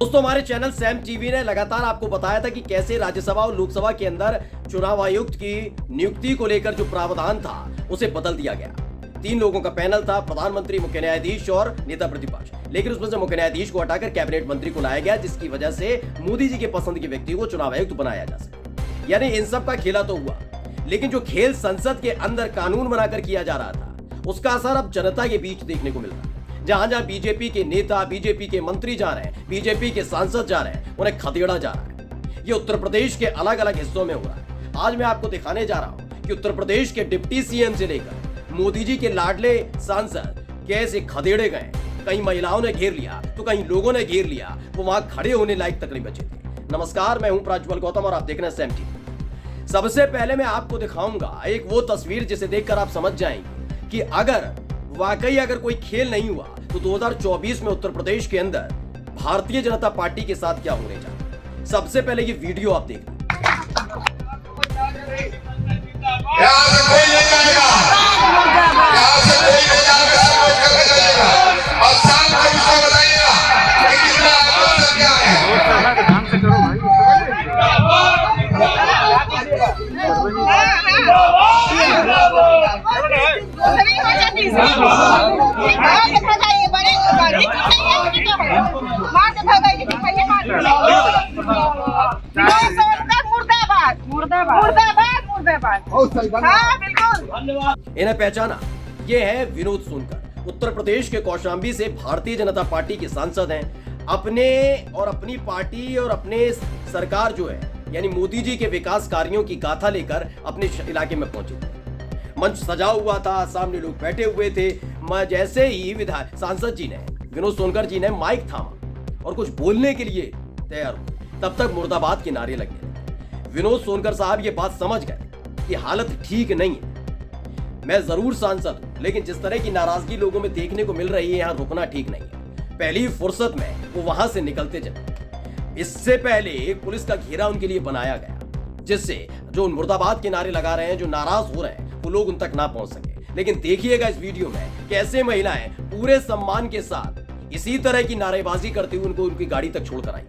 दोस्तों हमारे channel Sam TV ने लगातार आपको बताया था कि कैसे राज्यसभा और लोकसभा के अंदर चुनाव आयुक्त की नियुक्ति को लेकर जो प्रावधान था उसे बदल दिया गया। 3 लोगों का पैनल था, प्रधानमंत्री, मुख्य न्यायाधीश और नेता प्रतिपक्ष, लेकिन उसमें से मुख्य न्यायाधीश को हटाकर कैबिनेट मंत्री को लाया गया, जिसकी वजह से मोदी जी के पसंद के व्यक्ति को चुनाव आयुक्त बनाया जा सके। यानी इन सब का खेला तो हुआ, लेकिन जो खेल संसद के अंदर कानून बनाकर किया जा रहा था उसका असर अब जनता के बीच देखने को मिल रहा है। जहां जहां बीजेपी के नेता, बीजेपी के मंत्री जा रहे हैं, बीजेपी के सांसद जा रहे हैं, उन्हें खदेड़ा जा रहा है। ये उत्तर प्रदेश के अलग अलग हिस्सों में हो रहा है। आज मैं आपको दिखाने जा रहा हूं कि उत्तर प्रदेश के डिप्टी सीएम से लेकर मोदी जी के लाडले सांसद कैसे खदेड़े गए। कहीं महिलाओं ने घेर लिया तो कहीं लोगों ने घेर लिया, वो वहां खड़े होने लायक तक नहीं बचे थे। नमस्कार, मैं हूं प्रज्वल गौतम और आप देख रहे हैं सैम टीवी। सबसे पहले मैं आपको दिखाऊंगा एक वो तस्वीर जिसे देखकर आप समझ जाएंगे कि अगर कोई खेल नहीं हुआ तो 2024 में उत्तर प्रदेश के अंदर भारतीय जनता पार्टी के साथ क्या होने जा रहा है। सबसे पहले ये वीडियो आप देख इन्हें पहचाना, ये है विनोद सोनकर। उत्तर प्रदेश के कौशाम्बी से भारतीय जनता पार्टी के सांसद हैं। अपने और अपनी पार्टी और अपने सरकार जो है यानी मोदी जी के विकास कार्यों की गाथा लेकर अपने इलाके में पहुंचे थे। मंच सजा हुआ था, सामने लोग बैठे हुए थे। जैसे ही विधायक सांसद जी ने, विनोद सोनकर जी ने माइक थामा और कुछ बोलने के लिए तैयार हुए, तब तक मुर्दाबाद के नारे लगे। विनोद सोनकर साहब ये बात समझ गए कि हालत ठीक नहीं है। मैं जरूर सांसद हूं, लेकिन जिस तरह की नाराजगी लोगों में देखने को मिल रही है, यहां रुकना ठीक नहीं है। पहली फुर्सत में वो वहां से निकलते चले। इससे पहले एक पुलिस का घेरा उनके लिए बनाया गया, जिससे जो मुर्दाबाद के नारे लगा रहे हैं, जो नाराज हो रहे हैं, वो लोग उन तक ना पहुंच सके। लेकिन देखिएगा इस वीडियो में कैसे महिलाएं पूरे सम्मान के साथ इसी तरह की नारेबाजी करते हुए उनको उनकी गाड़ी तक छोड़कर आई।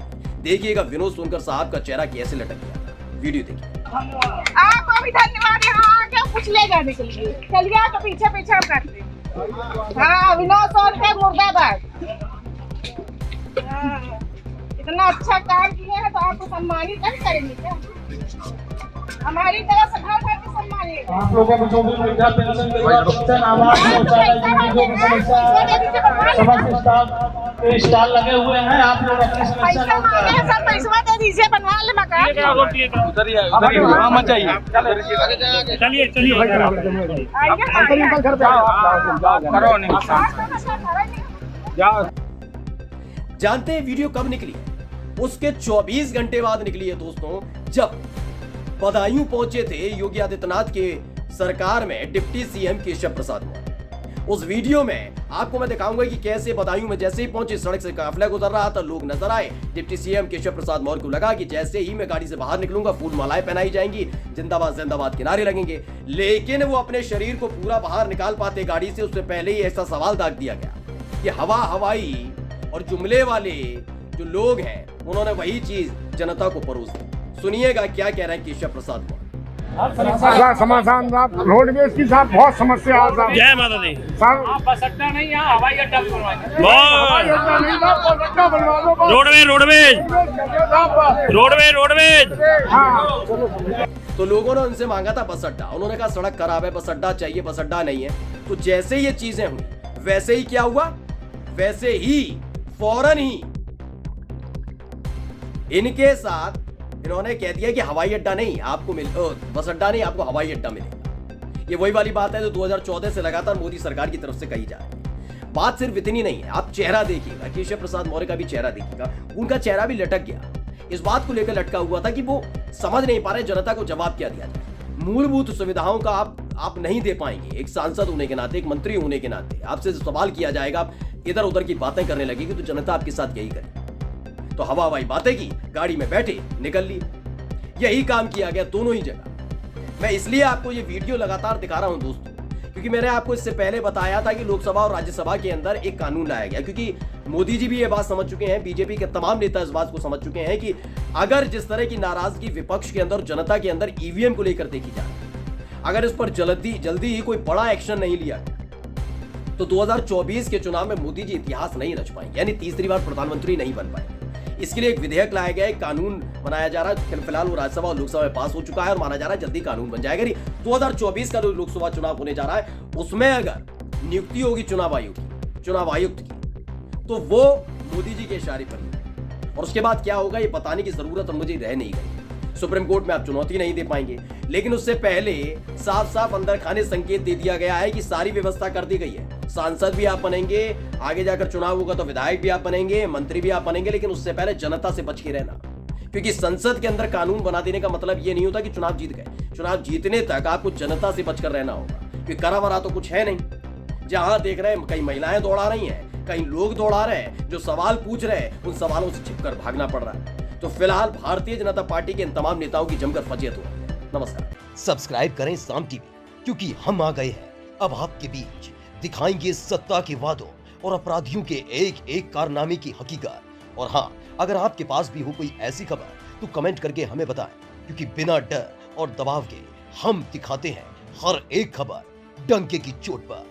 देखिएगा विनोद सोनकर साहब का चेहरा कैसे लटक गया। वीडियो देखिए। आपको भी धन्यवाद यहाँ आके कुछ ले जाने के लिए। चलिए तो पीछे पीछे हम करते हैं। हाँ, विनोद सोनकर मुर्दाबाद। इतना अच्छा काम किए हैं तो आपको सम्मानित नहीं करेंगे क्या? हमारी तरफ से घर भर के सम्मानित। आप लोगों को जो भी वृद्धा पेंशन के बाद पेंशन आवास समस्त स्टाफ के स्टॉल लगे हुए हैं। आप लोग अपनी समस्या पैसा मांगे हैं, सब पैसा दे दीजिए, बनवा ले मकान। चलिए जानते हैं वीडियो कब निकली? उसके 24 घंटे बाद निकली है दोस्तों, जब बदायूं पहुंचे थे योगी आदित्यनाथ के सरकार में डिप्टी सीएम केशव प्रसाद मौर्य। उस वीडियो में आपको मैं दिखाऊंगा कि कैसे बदायूं में जैसे ही पहुंचे, सड़क से काफिला गुजर रहा था, लोग नजर आए। डिप्टी सीएम केशव प्रसाद मौर्य को लगा कि जैसे ही मैं गाड़ी से बाहर निकलूंगा फूल मालाएं पहनाई जाएंगी, जिंदाबाद जिंदाबाद के नारे लगेंगे। लेकिन वो अपने शरीर को पूरा बाहर निकाल पाते गाड़ी से, उससे पहले ही ऐसा सवाल दाग दिया गया कि हवाई और जुमले वाले जो लोग हैं उन्होंने वही चीज जनता को परोस दी। सुनिएगा क्या कह रहे हैं केशव प्रसाद मौर्य। समाधान रोडवेज की साथ बहुत समस्या आ रहा है। जय माता दी। बस अड्डा नहीं, यहाँ हवाई अड्डा रोडवेज। तो लोगों ने उनसे मांगा था बस अड्डा, उन्होंने कहा सड़क खराब है, बस अड्डा चाहिए, बस अड्डा नहीं है। तो जैसे ये चीजें हुई वैसे ही क्या हुआ, वैसे ही फौरन ही इनके साथ इन्होंने कह दिया कि हवाई अड्डा नहीं आपको बस अड्डा नहीं, आपको हवाई अड्डा मिलेगा। ये वही वाली बात है जो 2014 से लगातार मोदी सरकार की तरफ से कही जा रही है। बात सिर्फ इतनी नहीं है, आप चेहरा देखिएगा, केशव प्रसाद मौर्य का भी चेहरा देखिएगा, उनका चेहरा भी लटक गया। इस बात को लेकर लटका हुआ था कि वो समझ नहीं पा रहे जनता को जवाब क्या दिया जाए। मूलभूत सुविधाओं का आप नहीं दे पाएंगे। एक सांसद होने के नाते, एक मंत्री होने के नाते आपसे सवाल किया जाएगा, आप इधर उधर की बातें करने लगेगी तो जनता आपके साथ यही करेगी। तो हवाई बातें की, गाड़ी में बैठे निकल लिए। यही काम किया गया दोनों ही जगह। मैं इसलिए आपको ये वीडियो लगातार दिखा रहा हूं दोस्तों, क्योंकि क्योंकि मैंने आपको इससे पहले बताया था कि लोकसभा और राज्यसभा के अंदर एक कानून लाया गया, क्योंकि मोदी जी भी ये बात समझ चुके हैं, बीजेपी के तमाम नेता इस बात को समझ चुके हैं कि अगर जिस तरह की नाराजगी विपक्ष के अंदर, जनता के अंदर ईवीएम को लेकर देखी जाए, अगर इस पर जल्दी ही कोई बड़ा एक्शन नहीं लिया तो 2024 के चुनाव में मोदी जी इतिहास नहीं रच पाएंगे, यानी तीसरी बार प्रधानमंत्री नहीं बन पाएंगे। इसके लिए एक विधेयक लाया गया, एक कानून बनाया जा रहा है। फिलहाल वो राज्यसभा और लोकसभा में पास हो चुका है और माना जा रहा है जल्दी कानून बन जाएगा। 2024 का जो लोकसभा चुनाव होने जा रहा है उसमें अगर नियुक्ति होगी चुनाव आयुक्त की, तो वो मोदी जी के इशारे पर ही, और उसके बाद क्या होगा ये बताने की जरूरत मुझे रह नहीं गई। सुप्रीम कोर्ट में आप चुनौती नहीं दे पाएंगे, लेकिन उससे पहले साफ साफ अंदर खाने संकेत दे दिया गया है कि सारी व्यवस्था कर दी गई है। सांसद भी आप बनेंगे, आगे जाकर चुनाव होगा तो विधायक भी आप बनेंगे, मंत्री भी आप बनेंगे, लेकिन उससे पहले जनता से बच के रहना, क्योंकि संसद के अंदर कानून बना देने का मतलब ये नहीं होता कि चुनाव जीत गए। चुनाव जीतने तक आपको जनता से बचकर रहना होगा, क्योंकि करा वरा तो कुछ है नहीं। जहां देख रहे हैं कई महिलाएं दौड़ा रही हैं, कई लोग दौड़ा रहे हैं, जो सवाल पूछ रहे हैं उन सवालों से छिपकर भागना पड़ रहा है। तो फिलहाल भारतीय जनता पार्टी के इन तमाम नेताओं की जमकर फजीयत हो रही है। नमस्कार। सब्सक्राइब करें साम टीवी, क्योंकि हम आ गए हैं अब आपके बीच, दिखाएंगे सत्ता के वादों और अपराधियों के एक एक कारनामे की हकीकत। और हाँ, अगर आपके पास भी हो कोई ऐसी खबर तो कमेंट करके हमें बताएं, क्योंकि बिना डर और दबाव के हम दिखाते हैं हर एक खबर डंके की चोट पर।